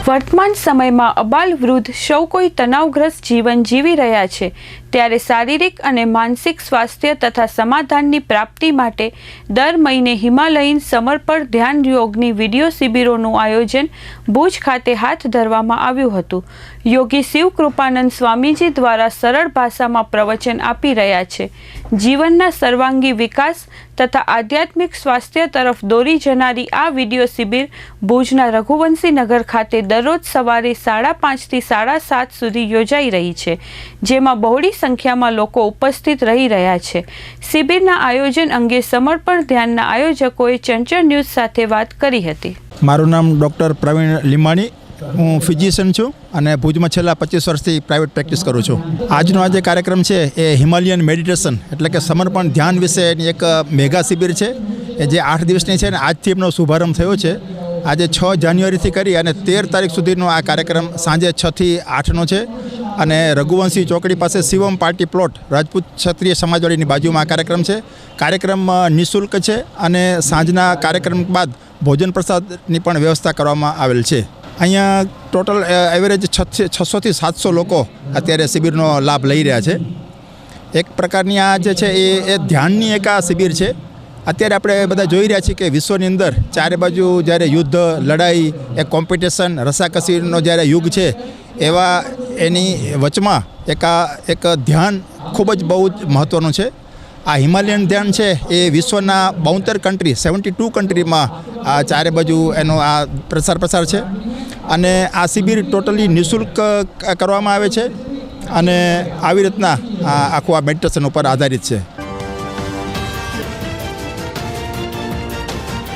वर्तमान समय में अबाल वृद्ध सौ कोई तनावग्रस्त जीवन जीवी रह्या छे त्यारे शारीरिक और मानसिक स्वास्थ्य तथा समाधान की प्राप्ति माटे दर महीने हिमालयन समर्पण ध्यान योगनी विडियो शिबिरों आयोजन भूज खाते हाथ धरवामां आव्युं हतुं। योगी शिव कृपानंद स्वामीजी द्वारा सरल भाषा में प्रवचन आपी रह्या छे। जीवनना सर्वांगी विकास तथा आध्यात्मिक स्वास्थ्य तरफ दौरी जनारी आ विडियो शिबिर भूजना रघुवंशी नगर खाते दररोज सवारे 5:30 થી 7:30 सुधी योजाई रही है, जेमां बहोળી संख्यामां लोको उपस्थित रही रह्या छे। शिबिरना आयोजन अंगे समर्पण ध्यानना आयोजकोए चंचल न्यूज साथे वात करी हती। मारुं नाम डॉक्टर प्रवीण लिंबाणी, हूँ फिजिशियन छूँ અને ભુજમાં છેલ્લા 25 વર્ષથી પ્રાઇવેટ પ્રેક્ટિસ કરું છું। આજનો આ જે કાર્યક્રમ છે એ હિમાલયન મેડિટેશન એટલે કે સમર્પણ ધ્યાન વિશેની એક મેગા શિબિર છે એ જે 8 દિવસની છે ને આજથી એમનો શુભારંભ થયો છે। આજે 6 જાન્યુઆરીથી કરી અને 13 તારીખ સુધીનો આ કાર્યક્રમ સાંજે 6 થી 8નો છે અને રઘુવંશી ચોકડી પાસે શિવમ પાર્ટી પ્લોટ રાજપૂત ક્ષત્રિય સમાજવાડીની બાજુમાં આ કાર્યક્રમ છે। કાર્યક્રમ નિઃશુલ્ક છે અને સાંજના કાર્યક્રમ બાદ ભોજન પ્રસાદની પણ વ્યવસ્થા કરવામાં આવેલ છે। અહીંયા ટોટલ એવરેજ 600 થી 700 લોકો અત્યારે શિબિરનો લાભ લઈ રહ્યા છે। એક પ્રકારની આ જે છે એ ધ્યાનની એક આ શિબિર છે। અત્યારે આપણે બધા જોઈ રહ્યા છીએ કે વિશ્વની અંદર ચારે બાજુ જ્યારે યુદ્ધ લડાઈ એક કોમ્પિટિશન રસાકસીનો જ્યારે યુગ છે એવા એની વચમાં એક ધ્યાન ખૂબ જ બહુ જ મહત્ત્વનું છે। આ હિમાલયન ધ્યાન છે એ વિશ્વના 72 કન્ટ્રી 72 કન્ટ્રીમાં આ ચારે બાજુ એનો આ પ્રસાર છે અને આ શિબિર ટોટલી નિઃશુલ્ક કરવામાં આવે છે અને આવી રીતના આખું આ મેડિટેશન ઉપર આધારિત છે।